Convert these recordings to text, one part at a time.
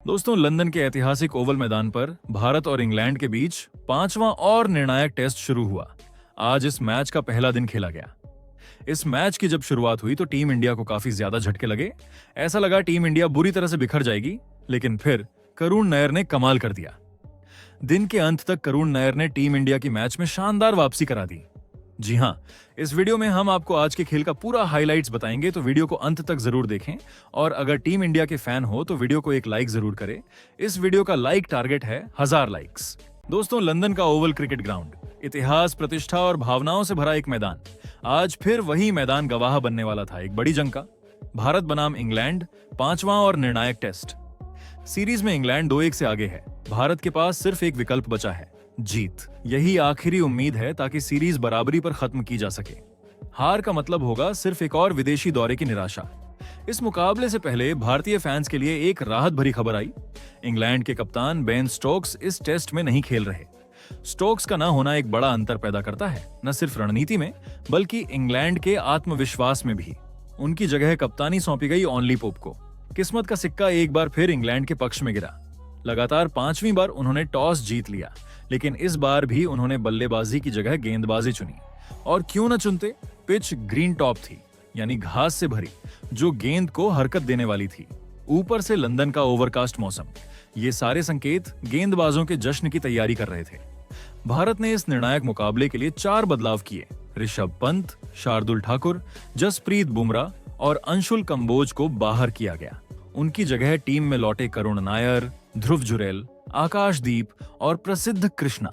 दोस्तों, लंदन के ऐतिहासिक ओवल मैदान पर भारत और इंग्लैंड के बीच पांचवां और निर्णायक टेस्ट शुरू हुआ। आज इस मैच का पहला दिन खेला गया। इस मैच की जब शुरुआत हुई तो टीम इंडिया को काफी ज्यादा झटके लगे। ऐसा लगा टीम इंडिया बुरी तरह से बिखर जाएगी, लेकिन फिर करुण नायर ने कमाल कर दिया। दिन के अंत तक करुण नायर ने टीम इंडिया की मैच में शानदार वापसी करा दी। जी हां, इस वीडियो में हम आपको आज के खेल का पूरा हाइलाइट्स बताएंगे, तो वीडियो को अंत तक जरूर देखें। और अगर टीम इंडिया के फैन हो तो वीडियो को एक लाइक जरूर करें। इस वीडियो का लाइक टारगेट है 1000 लाइक्स। दोस्तों, लंदन का ओवल क्रिकेट ग्राउंड, इतिहास, प्रतिष्ठा और भावनाओं से भरा एक मैदान। आज फिर वही मैदान गवाह बनने वाला था एक बड़ी जंग का। भारत बनाम इंग्लैंड, पांचवां और निर्णायक टेस्ट। सीरीज में इंग्लैंड 2-1 से आगे है। भारत के पास सिर्फ एक विकल्प बचा है, जीत। यही आखिरी उम्मीद है ताकि सीरीज बराबरी पर खत्म की जा सके। हार का मतलब होगा सिर्फ एक और विदेशी दौरे की निराशा। इस मुकाबले से पहले भारतीय फैंस के लिए एक राहत भरी खबर आई। इंग्लैंड के कप्तान बेन स्टोक्स इस टेस्ट में नहीं खेल रहे। स्टोक्स का न होना एक बड़ा अंतर पैदा करता है, न सिर्फ रणनीति में बल्कि इंग्लैंड के आत्मविश्वास में भी। उनकी जगह कप्तानी सौंपी गई ऑनली पोप को। किस्मत का सिक्का एक बार फिर इंग्लैंड के पक्ष में गिरा। लगातार 5वीं बार उन्होंने टॉस जीत लिया, लेकिन इस बार भी उन्होंने बल्लेबाजी की जगह गेंदबाजी चुनी। और क्यों न चुनते, पिच ग्रीन टॉप थी, यानी घास से भरी, जो गेंद को हरकत देने वाली थी। ऊपर से लंदन का ओवरकास्ट मौसम, ये सारे संकेत गेंदबाजों के जश्न की तैयारी कर रहे थे। भारत ने इस निर्णायक मुकाबले के लिए 4 बदलाव किए। ऋषभ पंत, शार्दुल ठाकुर, जसप्रीत बुमराह और अंशुल कंबोज को बाहर किया गया। उनकी जगह टीम में लौटे करुण नायर, ध्रुव जुरैल, आकाशदीप और प्रसिद्ध कृष्णा।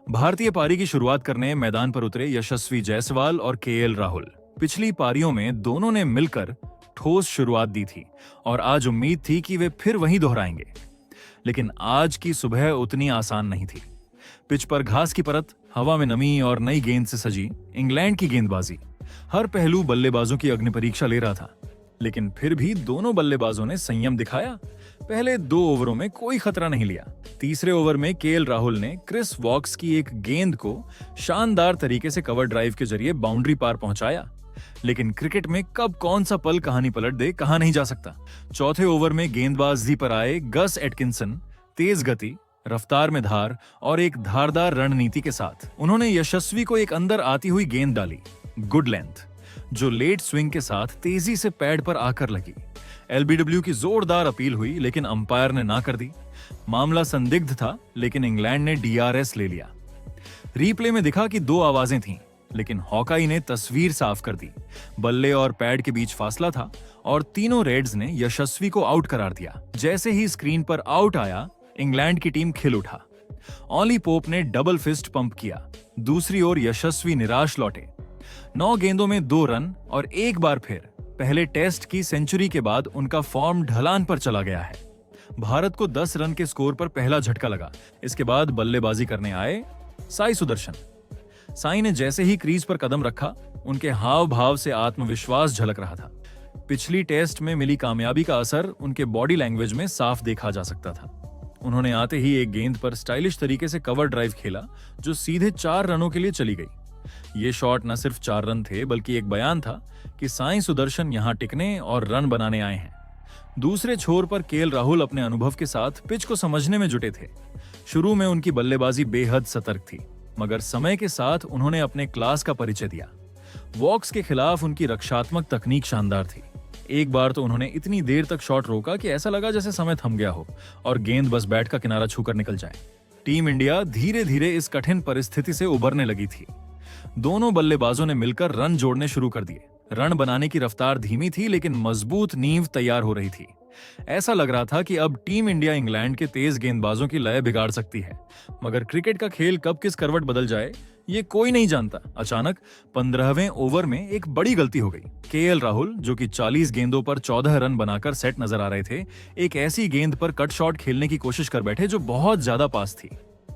भारतीय पारी की शुरुआत करने मैदान पर उतरे यशस्वी जायसवाल और केएल राहुल। पिछली पारियों में दोनों ने मिलकर ठोस शुरुआत दी थी और आज उम्मीद थी कि वे फिर वही दोहराएंगे। लेकिन आज की सुबह उतनी आसान नहीं थी। पिच पर घास की परत, हवा में नमी और नई गेंद से सजी इंग्लैंड की गेंदबाजी, हर पहलू बल्लेबाजों की अग्नि परीक्षा ले रहा था। लेकिन फिर भी दोनों बल्लेबाजों ने संयम दिखाया। पहले 2 ओवरों में कोई खतरा नहीं लिया। तीसरे ओवर में केएल राहुल ने क्रिस वॉक्स की एक गेंद को शानदार तरीके से कवर ड्राइव के जरिए बाउंड्री पार पहुंचाया। लेकिन क्रिकेट में कब कौन सा पल कहानी पलट दे, कहा नहीं जा सकता। चौथे ओवर में गेंदबाजी पर आए गस एटकिंसन। तेज गति, रफ्तार में धार और एक धारदार रणनीति के साथ उन्होंने यशस्वी को एक अंदर आती हुई गेंद डाली, गुड लेंथ, जो लेट स्विंग के साथ तेजी से पैड पर आकर लगी। एलबीडब्ल्यू की जोरदार अपील हुई, लेकिन अंपायर ने ना कर दी। मामला संदिग्ध था, लेकिन इंग्लैंड ने डीआरएस ले लिया। रीप्ले में दिखा कि 2 आवाजें थीं, लेकिन हॉकाई ने तस्वीर साफ कर दी। बल्ले और पैड के बीच फासला था और तीनों रेड्स ने यशस्वी को आउट करार दिया। जैसे ही स्क्रीन पर आउट आया, इंग्लैंड की टीम खिल उठा। ऑली पोप ने डबल फिस्ट पंप किया। दूसरी ओर यशस्वी निराश लौटे। 9 गेंदों में 2 रन और एक बार फिर पहले टेस्ट की सेंचुरी के बाद उनका फॉर्म ढलान पर चला गया है। भारत को 10 रन के स्कोर पर पहला झटका लगा। इसके बाद बल्लेबाजी करने आए साई सुदर्शन। साई ने जैसे ही क्रीज पर कदम रखा, उनके हाव भाव से आत्मविश्वास झलक रहा था। पिछली टेस्ट में मिली कामयाबी का असर उनके बॉडी लैंग्वेज में साफ देखा जा सकता था। उन्होंने आते ही एक गेंद पर स्टाइलिश तरीके से कवर ड्राइव खेला, जो सीधे 4 रनों के लिए चली गई। ये शॉट न सिर्फ 4 रन थे, बल्कि एक बयान था कि साई सुदर्शन यहां टिकने और रन बनाने आए हैं। दूसरे छोर पर केएल राहुल अपने अनुभव के साथ पिच को समझने में जुटे थे। शुरू में उनकी बल्लेबाजी बेहद सतर्क थी, मगर समय के साथ उन्होंने अपने क्लास का परिचय दिया। वॉक्स के खिलाफ उनकी रक्षात्मक तकनीक शानदार थी। एक बार तो उन्होंने इतनी देर तक शॉट रोका कि ऐसा लगा जैसे समय थम गया हो और गेंद बस बैट का किनारा छूकर निकल जाए। टीम इंडिया धीरे धीरे इस कठिन परिस्थिति से उबरने लगी थी। दोनों बल्लेबाजों ने मिलकर रन जोड़ने शुरू कर दिए। रन बनाने की रफ्तार धीमी थी, लेकिन मजबूत नींव तैयार हो रही थी। ऐसा लग रहा था कि अब टीम इंडिया इंग्लैंड के तेज गेंदबाजों की लय बिगाड़ सकती है। मगर क्रिकेट का खेल कब किस करवट बदल जाए, ये कोई नहीं जानता। अचानक 15वें ओवर में एक बड़ी गलती हो गई। केएल राहुल, जो कि 40 गेंदों पर 14 रन बनाकर सेट नजर आ रहे थे, एक ऐसी गेंद पर कट शॉट खेलने की कोशिश कर बैठे जो बहुत ज्यादा पास थी।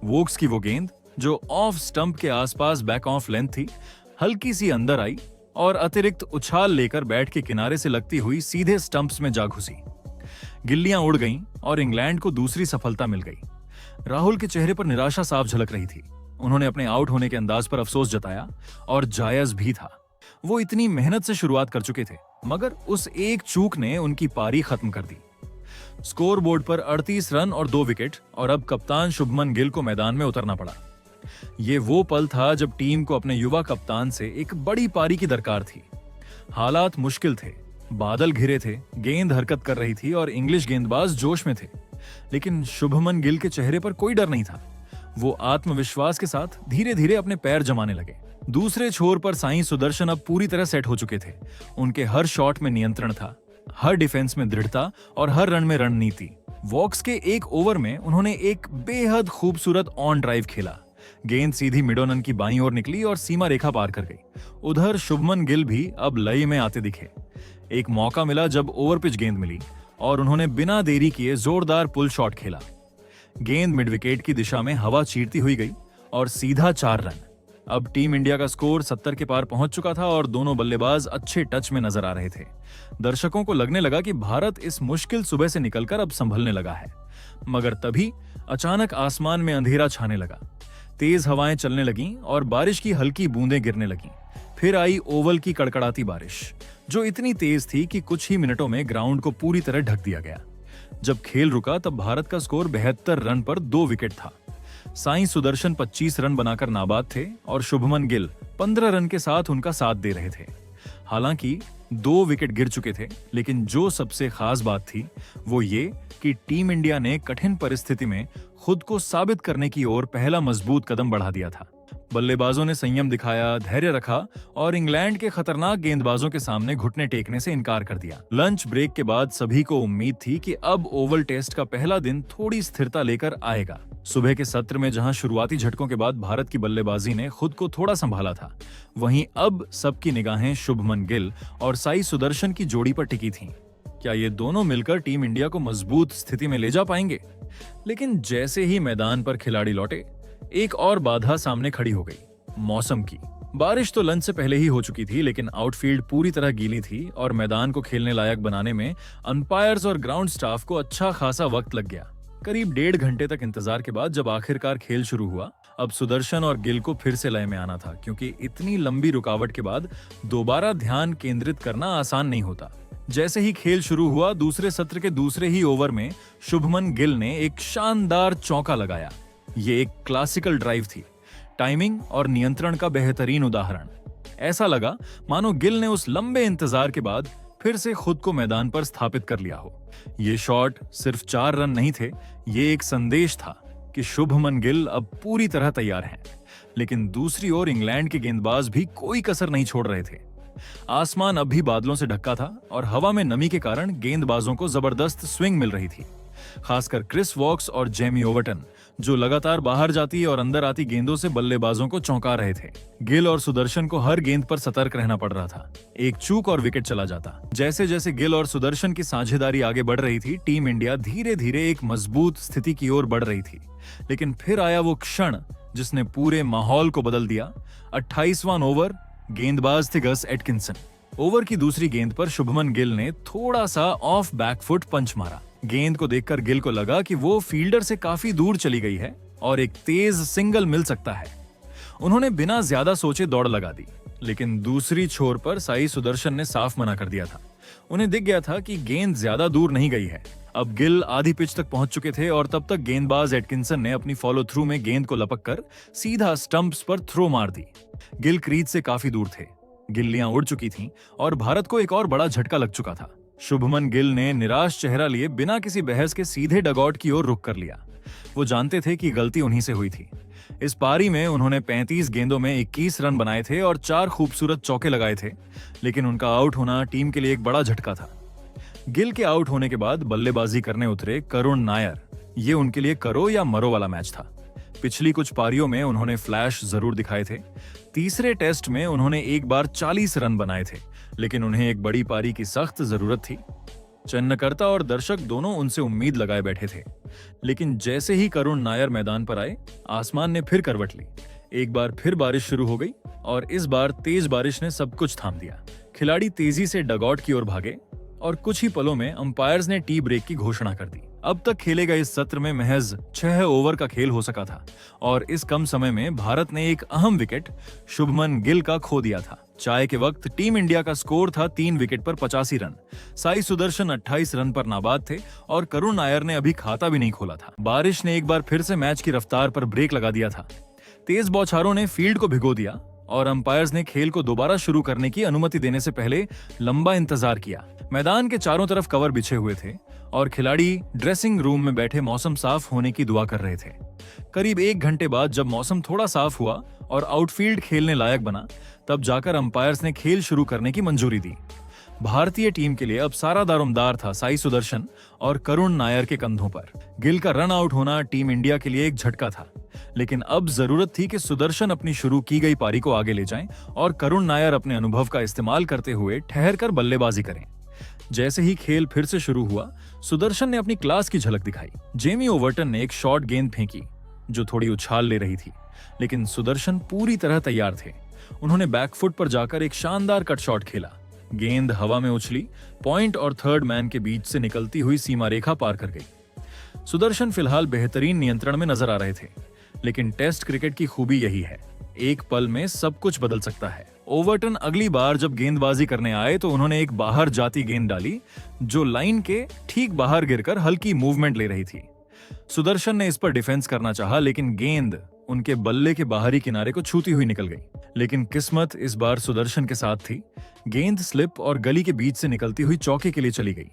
वोक्स की वो गेंद, जो ऑफ स्टंप के आसपास बैक ऑफ लेंथ थी, हल्की सी अंदर आई और अतिरिक्त उछाल लेकर बैट के किनारे से लगती हुई सीधे स्टंप्स में जा घुसी। गिल्लियां उड़ गईं और इंग्लैंड को दूसरी सफलता मिल गई। राहुल के चेहरे पर निराशा साफ झलक रही थी। उन्होंने अपने आउट होने के अंदाज पर अफसोस जताया, और जायज भी था। वो इतनी मेहनत से शुरुआत कर चुके थे, मगर उस एक चूक ने उनकी पारी खत्म कर दी। स्कोर बोर्ड पर 38 रन और 2 विकेट, और अब कप्तान शुभमन गिल को मैदान में उतरना पड़ा। ये वो पल था जब टीम को अपने युवा कप्तान से एक बड़ी पारी की दरकार थी। हालात मुश्किल थे, बादल घिरे थे, गेंद हरकत कर रही थी और इंग्लिश गेंदबाज जोश में थे, लेकिन शुभमन गिल के चेहरे पर कोई डर नहीं था। वो आत्मविश्वास के साथ धीरे धीरे अपने पैर जमाने लगे। दूसरे छोर पर साईं सुदर्शन अब पूरी तरह सेट हो चुके थे। उनके हर शॉट में नियंत्रण था, हर डिफेंस में दृढ़ता और हर रन में रणनीति। वॉक्स के एक ओवर में उन्होंने एक बेहद खूबसूरत ऑन ड्राइव खेला। गेंद सीधी मिडोनन की बाईं ओर निकली और सीमा रेखा पार कर गई। उधर शुभमन गिल भी अब लय में आते दिखे। एक मौका मिला जब ओवर पिच गेंद मिली और उन्होंने बिना देरी किए जोरदार पुल शॉट खेला। गेंद मिड विकेट की दिशा में हवा चीरती हुई गई और सीधा 4 रन। अब टीम इंडिया का स्कोर 70 के पार पहुंच चुका था और दोनों बल्लेबाज अच्छे टच में नजर आ रहे थे। दर्शकों को लगने लगा कि भारत इस मुश्किल सुबह से निकलकर अब संभलने लगा है। मगर तभी अचानक आसमान में अंधेरा छाने लगा, तेज हवाएं चलने लगीं और बारिश की हल्की बूंदें गिरने लगीं। फिर आई ओवल की कड़कड़ाती बारिश, जो इतनी तेज थी कि कुछ ही मिनटों में ग्राउंड को पूरी तरह ढक दिया गया। जब खेल रुका तब भारत का स्कोर 72 रन पर 2 विकेट था। साईं सुदर्शन 25 रन बनाकर नाबाद थे और शुभमन गिल 15 रन के साथ उनका साथ दे रहे थे। हालांकि 2 विकेट गिर चुके थे, लेकिन जो सबसे खास बात थी वो ये कि टीम इंडिया ने कठिन परिस्थिति में खुद को साबित करने की ओर पहला मजबूत कदम बढ़ा दिया था। बल्लेबाजों ने संयम दिखाया, धैर्य रखा और इंग्लैंड के खतरनाक गेंदबाजों के सामने घुटने टेकने से इनकार कर दिया। लंच ब्रेक के बाद सभी को उम्मीद थी कि अब ओवल टेस्ट का पहला दिन थोड़ी स्थिरता लेकर आएगा। सुबह के सत्र में जहां शुरुआती झटकों के बाद भारत की बल्लेबाजी ने खुद को थोड़ा संभाला था, वहीं अब सबकी निगाहें शुभमन गिल और साई सुदर्शन की जोड़ी पर टिकी थीं। क्या ये दोनों मिलकर टीम इंडिया को मजबूत स्थिति में ले जा पाएंगे? लेकिन जैसे ही मैदान पर खिलाड़ी लौटे, एक और बाधा सामने खड़ी हो गई, मौसम की। बारिश तो लंच से पहले ही हो चुकी थी, लेकिन आउटफील्ड पूरी तरह गीली थी और मैदान को खेलने लायक बनाने में अंपायर्स और ग्राउंड स्टाफ को अच्छा खासा वक्त लग गया। करीब 1.5 घंटे तक इंतजार के बाद जब आखिरकार खेल शुरू हुआ, अब सुदर्शन और गिल को फिर से लय में आना था, क्योंकि इतनी लंबी रुकावट के बाद दोबारा ध्यान केंद्रित करना आसान नहीं होता। जैसे ही खेल शुरू हुआ, दूसरे सत्र के दूसरे ही ओवर में शुभमन गिल ने एक शानदार चौका लगाया। ये एक क्लासिकल ड्राइव थी, टाइमिंग और नियंत्रण का बेहतरीन उदाहरण। ऐसा लगा मानो गिल ने उस लंबे इंतजार के बाद फिर से खुद को मैदान पर स्थापित कर लिया हो। ये शॉट सिर्फ 4 रन नहीं थे, ये एक संदेश था कि शुभमन गिल अब पूरी तरह तैयार हैं। लेकिन दूसरी ओर इंग्लैंड के गेंदबाज भी कोई कसर नहीं छोड़ रहे थे। आसमान अब भी बादलों से ढका था और हवा में नमी के कारण गेंदबाजों को जबरदस्त स्विंग मिल रही थी। खासकर क्रिस वॉक्स और जेमी ओवरटन, जो लगातार बाहर जाती और अंदर आती गेंदों से बल्लेबाजों को चौंका रहे थे। गिल और सुदर्शन को हर गेंद पर सतर्क रहना पड़ रहा था, एक चूक और विकेट चला जाता। जैसे जैसे गिल और सुदर्शन की साझेदारी आगे बढ़ रही थी, टीम इंडिया धीरे धीरे एक मजबूत स्थिति की ओर बढ़ रही थी। लेकिन फिर आया वो क्षण जिसने पूरे माहौल को बदल दिया। 28वां ओवर, गेंदबाज थे गस एटकिंसन। ओवर की दूसरी गेंद पर शुभमन गिल ने थोड़ा सा ऑफ बैकफुट पंच मारा। गेंद को देखकर गिल को लगा कि वो फील्डर से काफी दूर चली गई है और एक तेज सिंगल मिल सकता है। उन्होंने बिना ज्यादा सोचे दौड़ लगा दी, लेकिन दूसरी छोर पर साई सुदर्शन ने साफ मना कर दिया था। उन्हें दिख गया था कि गेंद ज्यादा दूर नहीं गई है। अब गिल आधी पिच तक पहुंच चुके थे और तब तक गेंदबाज एटकिंसन ने अपनी फॉलो थ्रू में गेंद को लपककर सीधा स्टंप्स पर थ्रो मार दी। गिल क्रीज से काफी दूर थे, गिल्लियां उड़ चुकी थीं और भारत को एक और बड़ा झटका लग चुका था। शुभमन गिल ने निराश चेहरा लिए बिना किसी बहस के सीधे डगआउट की ओर रुख कर लिया। वो जानते थे कि गलती उन्हीं से हुई थी। इस पारी में उन्होंने 35 गेंदों में 21 रन बनाए थे और 4 खूबसूरत चौके लगाए थे, लेकिन उनका आउट होना टीम के लिए एक बड़ा झटका था। गिल के आउट होने के बाद बल्लेबाजी करने उतरे करुण नायर। ये उनके लिए करो या मरो वाला मैच था। पिछली कुछ पारियों में उन्होंने फ्लैश जरूर दिखाए थे। तीसरे टेस्ट में उन्होंने एक बार 40 रन बनाए थे, लेकिन उन्हें एक बड़ी पारी की सख्त जरूरत थी। चयनकर्ता और दर्शक दोनों उनसे उम्मीद लगाए बैठे थे। लेकिन जैसे ही करुण नायर मैदान पर आए, आसमान ने फिर करवट ली। एक बार फिर बारिश शुरू हो गई और इस बार तेज बारिश ने सब कुछ थाम दिया। खिलाड़ी तेजी से डगआउट की ओर भागे और कुछ ही पलों में अंपायर्स ने टी ब्रेक की घोषणा कर दी। अब तक खेले गए इस सत्र में महज 6 ओवर का खेल हो सका था और इस कम समय में भारत ने एक अहम विकेट शुभमन गिल का खो दिया था। चाय के वक्त टीम इंडिया का स्कोर था 3 विकेट पर 85 रन। साई सुदर्शन 28 रन पर नाबाद थे और करुण नायर ने अभी खाता भी नहीं खोला था। बारिश ने एक बार फिर से मैच की रफ्तार पर ब्रेक लगा दिया था। तेज बौछारों ने फील्ड को भिगो दिया और अंपायर्स ने खेल को दोबारा शुरू करने की अनुमति देने से पहले लंबा इंतजार किया। मैदान के चारों तरफ कवर बिछे हुए थे और खिलाड़ी ड्रेसिंग रूम में बैठे मौसम साफ होने की दुआ कर रहे थे। करीब 1 घंटे बाद जब मौसम थोड़ा साफ हुआ और आउटफील्ड खेलने लायक बना, तब जाकर अंपायर्स ने खेल शुरू करने की मंजूरी दी। भारतीय टीम के लिए अब सारा दारोमदार था साई सुदर्शन और करुण नायर के कंधों पर। गिल का रन आउट होना टीम इंडिया के लिए एक झटका था, लेकिन अब जरूरत थी कि सुदर्शन अपनी शुरू की गई पारी को आगे ले जाएं और करुण नायर अपने अनुभव का इस्तेमाल करते हुए ठहर कर बल्लेबाजी करें। जैसे ही खेल फिर से शुरू हुआ, सुदर्शन ने अपनी क्लास की झलक दिखाई। जेमी ओवर्टन ने एक शॉर्ट गेंद फेंकी जो थोड़ी उछाल ले रही थी, लेकिन सुदर्शन पूरी तरह तैयार थे। उन्होंने बैकफुट पर जाकर एक शानदार कट शॉट खेला। गेंद हवा में उछली, पॉइंट और थर्ड मैन के बीच से निकलती हुई सीमा रेखा पार कर गई। सुदर्शन फिलहाल बेहतरीन नियंत्रण में नजर आ रहे थे, लेकिन टेस्ट क्रिकेट की खूबी यही है, एक पल में सब कुछ बदल सकता है। ओवर्टन अगली बार जब गेंदबाजी करने आए तो उन्होंने एक बाहर जाती गेंद डाली जो लाइन के ठीक बाहर गिरकर हल्की मूवमेंट ले रही थी। सुदर्शन ने इस पर डिफेंस करना चाहा, लेकिन गेंद उनके बल्ले के बाहरी किनारे को छूती हुई निकल गई। लेकिन किस्मत इस बार सुदर्शन के साथ थी। गेंद स्लिप और गली के बीच से निकलती हुई चौके के लिए चली गई।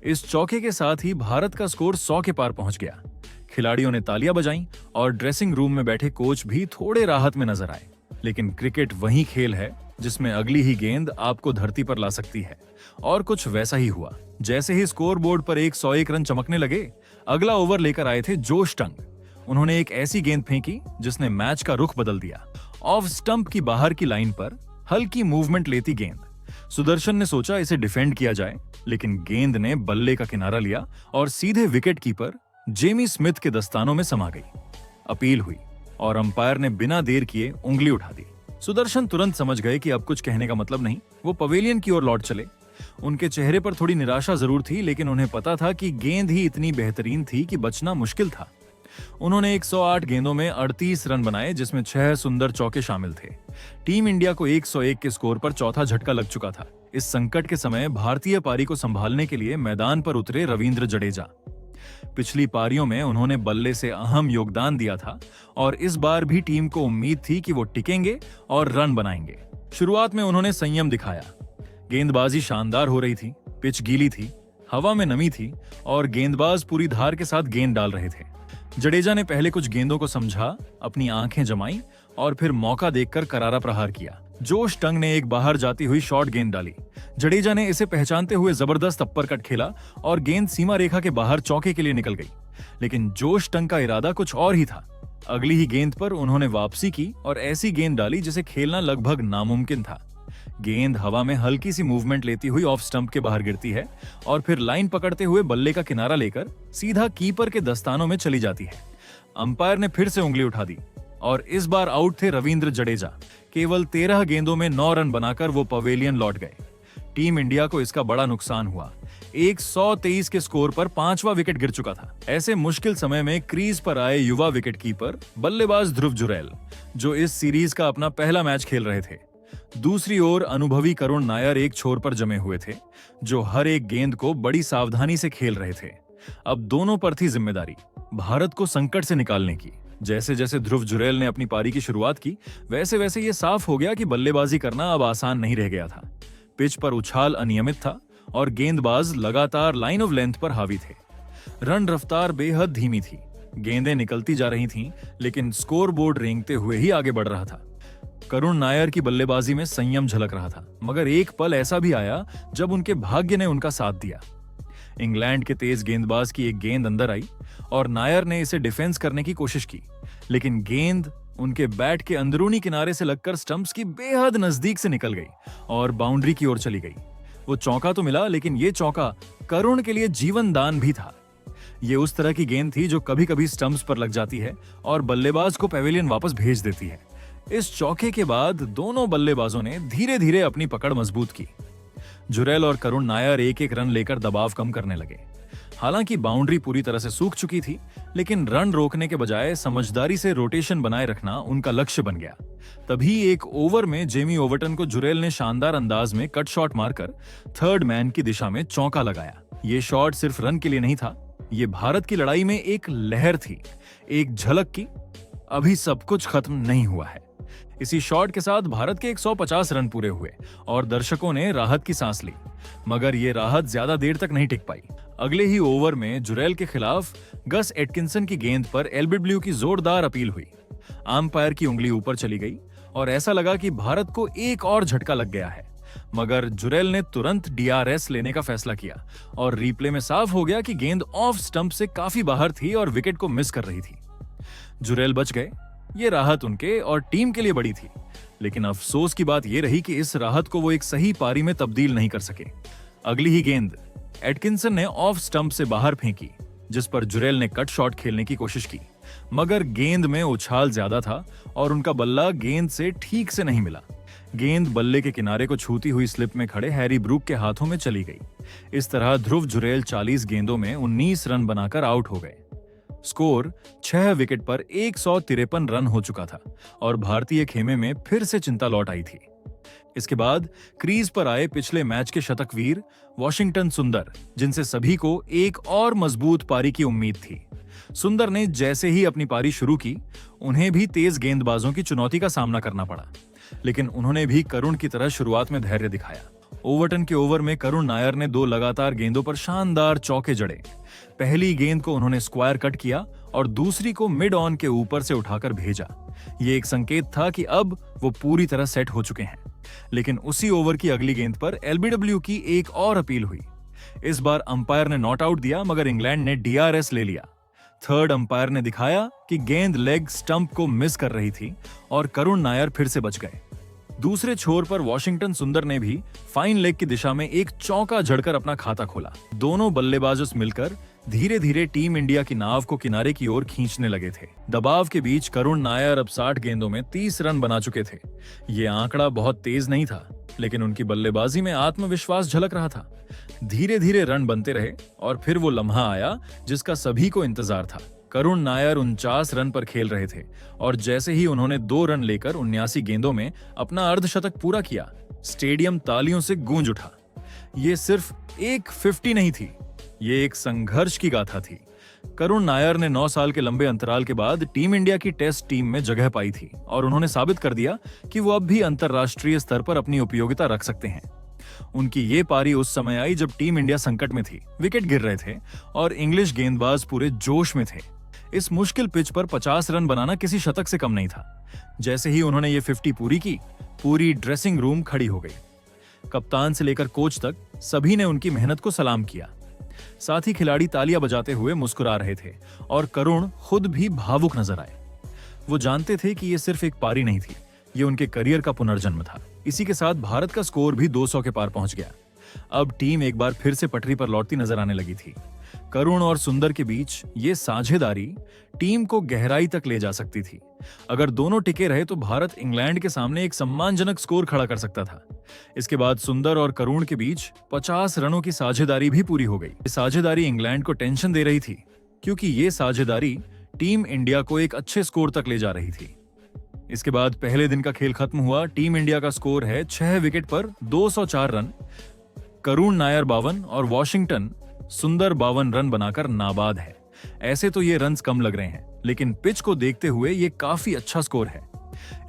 इस चौके के साथ ही भारत का स्कोर 100 के पार पहुंच गया। खिलाड़ियों ने तालियां बजाईं और ड्रेसिंग रूम में बैठे कोच भी थोड़े राहत में नजर आए। लेकिन क्रिकेट वही खेल है जिसमें अगली ही गेंद आपको धरती पर ला सकती है, और कुछ वैसा ही हुआ। जैसे ही स्कोर बोर्ड पर 101 रन चमकने लगे, अगला ओवर लेकर आए थे जोश टंग। उन्होंने एक ऐसी गेंद फेंकी जिसने मैच का रुख बदल दिया। ऑफ स्टंप की बाहर की लाइन पर हल्की मूवमेंट लेती गेंद। सुदर्शन ने सोचा इसे डिफेंड किया जाए, लेकिन गेंद ने बल्ले का किनारा लिया और सीधे विकेट कीपर जेमी स्मिथ के दस्तानों में समा गई। अपील हुई और अंपायर ने बिना देर किए उंगली उठा दी। सुदर्शन तुरंत समझ गए कि अब कुछ कहने का मतलब नहीं। वो पवेलियन की ओर लौट चले। उनके चेहरे पर थोड़ी निराशा जरूर थी, लेकिन उन्हें पता था कि गेंद ही इतनी बेहतरीन थी कि बचना मुश्किल था। उन्होंने 108 गेंदों में 38 रन बनाए, जिसमें 6 सुंदर चौके शामिल थे। टीम इंडिया को 101 के स्कोर पर चौथा झटका लग चुका था। इस संकट के समय भारतीय पारी को संभालने के लिए मैदान पर उतरे रविंद्र जडेजा। पिछली पारियों में उन्होंने बल्ले से अहम योगदान दिया था और इस बार भी टीम को उम्मीद थी कि वो टिकेंगे और रन बनाएंगे। शुरुआत में उन्होंने संयम दिखाया। गेंदबाजी शानदार हो रही थी, पिच गीली थी, हवा में नमी थी और गेंदबाज पूरी धार के साथ गेंद डाल रहे थे। जडेजा ने पहले कुछ गेंदों को समझा, अपनी आंखें जमाई और फिर मौका देखकर करारा प्रहार किया। जोश टंग ने एक बाहर जाती हुई शॉर्ट गेंद डाली। जडेजा ने इसे पहचानते हुए जबरदस्त अप्पर कट खेला और गेंद सीमा रेखा के बाहर चौके के लिए निकल गई। लेकिन जोश टंग का इरादा कुछ और ही था। अगली ही गेंद पर उन्होंने वापसी की और ऐसी गेंद डाली जिसे खेलना लगभग नामुमकिन था। गेंद हवा में हल्की सी मूवमेंट लेती हुई ऑफ स्टंप के बाहर गिरती है और फिर लाइन पकड़ते हुए बल्ले का किनारा लेकर सीधा कीपर के दस्तानों में चली जाती है। अंपायर ने फिर से उंगली उठा दी और इस बार आउट थे रविंद्र जडेजा। केवल 13 गेंदों में 9 रन बनाकर वो पवेलियन लौट गए। टीम इंडिया को इसका बड़ा नुकसान हुआ। 123 के स्कोर पर 5वां विकेट गिर चुका था। ऐसे मुश्किल समय में क्रीज पर आए युवा विकेटकीपर बल्लेबाज ध्रुव जुरैल, जो इस सीरीज का अपना पहला मैच खेल रहे थे। दूसरी ओर अनुभवी करुण नायर एक छोर पर जमे हुए थे, जो हर एक गेंद को बड़ी सावधानी से खेल रहे थे। अब दोनों पर थी जिम्मेदारी भारत को संकट से निकालने की। जैसे जैसे ध्रुव जुरैल ने अपनी पारी की शुरुआत की, वैसे वैसे ये साफ हो गया कि बल्लेबाजी करना अब आसान नहीं रह गया था। पिच पर उछाल अनियमित था और गेंदबाज लगातार लाइन ऑफ लेंथ पर हावी थे। रन रफ्तार बेहद धीमी थी। गेंदें निकलती जा रही थीं, लेकिन स्कोरबोर्ड रेंगते हुए ही आगे बढ़ रहा था। करुण नायर की बल्लेबाजी में संयम झलक रहा था, मगर एक पल ऐसा भी आया जब उनके भाग्य ने उनका साथ दिया। इंग्लैंड के तेज गेंदबाज की एक गेंद अंदर आई और नायर ने इसे डिफेंस करने की कोशिश की, लेकिन गेंद उनके बैट के अंदरूनी किनारे से लगकर स्टंप्स की बेहद नजदीक से निकल गई और बाउंड्री की ओर चली गई। वो चौका तो मिला, लेकिन ये चौका करुण के लिए जीवन दान भी था। ये उस तरह की गेंद थी जो कभी कभी स्टंप्स पर लग जाती है और बल्लेबाज को पवेलियन वापस भेज देती है। इस चौके के बाद दोनों बल्लेबाजों ने धीरे धीरे अपनी पकड़ मजबूत की। जुरैल और करुण नायर एक एक रन लेकर दबाव कम करने लगे। हालांकि बाउंड्री पूरी तरह से सूख चुकी थी, लेकिन रन रोकने के बजाय समझदारी से रोटेशन बनाए रखना उनका लक्ष्य बन गया। तभी एक ओवर में जेमी ओवर्टन को जुरेल ने शानदार अंदाज में कट शॉट मारकर थर्ड मैन की दिशा में चौका लगाया। ये शॉट सिर्फ रन के लिए नहीं था, ये भारत की लड़ाई में एक लहर थी, एक झलक की अभी सब कुछ खत्म नहीं हुआ है। इसी शॉट के साथ भारत के 150 रन पूरे हुए और दर्शकों ने राहत की सांस ली, मगर ये राहत ज्यादा देर तक नहीं टिक पाई। अगले ही ओवर में जुरेल के खिलाफ गस एटकिंसन की गेंद पर एलबीडब्ल्यू की जोरदार अपील हुई। अंपायर की उंगली ऊपर चली गई और ऐसा लगा कि भारत को एक और झटका लग गया है, मगर जुरेल ने तुरंत डीआरएस लेने का फैसला किया और रिप्ले में साफ हो गया कि गेंद ऑफ स्टंप से काफी बाहर थी और विकेट को मिस कर रही थी। जुरेल बच गए। ये राहत उनके और टीम के लिए बड़ी थी, लेकिन अफसोस की बात यह रही कि इस राहत को वो एक सही पारी में तब्दील नहीं कर सके। अगली ही गेंद एटकिंसन ने ऑफ स्टंप से बाहर फेंकी, जिस पर जुरेल ने कट शॉट खेलने की कोशिश की, मगर गेंद में उछाल ज्यादा था और उनका बल्ला गेंद से ठीक से नहीं मिला। गेंद बल्ले के किनारे को छूती हुई स्लिप में खड़े हैरी ब्रूक के हाथों में चली गई। इस तरह ध्रुव जुरेल 40 गेंदों में 19 रन बनाकर आउट हो गए। स्कोर 6 विकेट पर 153 रन हो चुका था और भारतीय खेमे में फिर से चिंता लौट आई थी। इसके बाद क्रीज पर आए पिछले मैच के शतकवीर वॉशिंगटन सुंदर, जिनसे सभी को एक और मजबूत पारी की उम्मीद थी। सुंदर ने जैसे ही अपनी पारी शुरू की, उन्हें भी तेज गेंदबाजों की चुनौती का सामना करना पड़ा, लेकिन उन्होंने भी करुण की तरह शुरुआत में धैर्य दिखाया। ओवर्टन के ओवर में करुण नायर ने 2 लगातार गेंदों पर शानदार चौके जड़े। पहली गेंद को उन्होंने स्क्वायर कट किया और दूसरी को मिड ऑन के ऊपर से उठाकर भेजा। ये एक संकेत था कि अब वो पूरी तरह सेट हो चुके हैं। लेकिन उसी ओवर की अगली गेंद पर एलबीडब्ल्यू की एक और अपील हुई। इस बार अंपायर ने नॉट आउट दिया, मगर इंग्लैंड ने डीआरएस ले लिया। थर्ड अंपायर ने दिखाया कि गेंद लेग स्टंप को मिस कर रही थी और करुण नायर फिर से बच गए। दूसरे छोर पर वॉशिंगटन सुंदर ने भी फाइन लेग की दिशा में एक चौका जड़कर अपना खाता खोला। दोनों बल्लेबाजों मिलकर धीरे धीरे टीम इंडिया की नाव को किनारे की ओर खींचने लगे थे। दबाव के बीच करुण नायर अब 60 गेंदों में 30 रन बना चुके थे। ये आंकड़ा बहुत तेज नहीं था, लेकिन उनकी बल्लेबाजी में आत्मविश्वास झलक रहा था। धीरे धीरे रन बनते रहे और फिर वो लम्हा आया जिसका सभी को इंतजार था। करुण नायर 49 रन पर खेल रहे थे और जैसे ही उन्होंने 2 रन लेकर 79 गेंदों में अपना अर्धशतक पूरा किया, स्टेडियम तालियों से गूंज उठा। ये सिर्फ एक 50 नहीं थी, ये एक संघर्ष की गाथा थी। करुण नायर ने 9 साल के लंबे अंतराल के बाद टीम इंडिया की टेस्ट टीम में जगह पाई थी और उन्होंने साबित कर दिया कि वो अब भी अंतर्राष्ट्रीय स्तर पर अपनी उपयोगिता रख सकते हैं। उनकी ये पारी उस समय आई जब टीम इंडिया संकट में थी, विकेट गिर रहे थे और इंग्लिश गेंदबाज पूरे जोश में थे। इस मुश्किल पिच पर 50 रन बनाना किसी शतक से कम नहीं था। जैसे ही उन्होंने ये 50 पूरी की, पूरी ड्रेसिंग रूम खड़ी हो गई। कप्तान से लेकर कोच तक सभी ने उनकी मेहनत को सलाम किया। साथ ही खिलाड़ी तालियां बजाते हुए मुस्कुरा रहे थे और करुण खुद भी भावुक नजर आए। वो जानते थे कि ये सिर्फ एक पारी नहीं थी, ये उनके करियर का पुनर्जन्म था। इसी के साथ भारत का स्कोर भी 200 के पार पहुंच गया। अब टीम एक बार फिर से पटरी पर लौटती नजर आने लगी थी। करुण और सुंदर के बीच ये साझेदारी टीम को गहराई तक ले जा सकती थी। अगर दोनों टिके रहे तो भारत इंग्लैंड के सामने एक सम्मानजनक स्कोर खड़ा कर सकता था। इसके बाद सुंदर और करुण के बीच 50 रनों की साझेदारी भी पूरी हो गई। ये साझेदारी इंग्लैंड को टेंशन दे रही थी, क्योंकि ये साझेदारी टीम इंडिया को एक अच्छे स्कोर तक ले जा रही थी। इसके बाद पहले दिन का खेल खत्म हुआ। टीम इंडिया का स्कोर है 6 विकेट पर 204 रन। करुण नायर 52 और वॉशिंगटन सुंदर 52 रन बनाकर नाबाद है। ऐसे तो ये रन्स कम लग रहे हैं, लेकिन पिच को देखते हुए ये काफी अच्छा स्कोर है।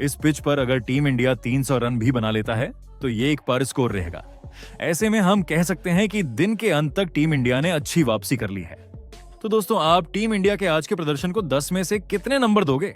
इस पिच पर अगर टीम इंडिया 300 रन भी बना लेता है तो ये एक पर स्कोर रहेगा। ऐसे में हम कह सकते हैं कि दिन के अंत तक टीम इंडिया ने अच्छी वापसी कर ली है। तो दोस्तों, आप टीम इंडिया के आज के प्रदर्शन को 10 में से कितने नंबर दोगे?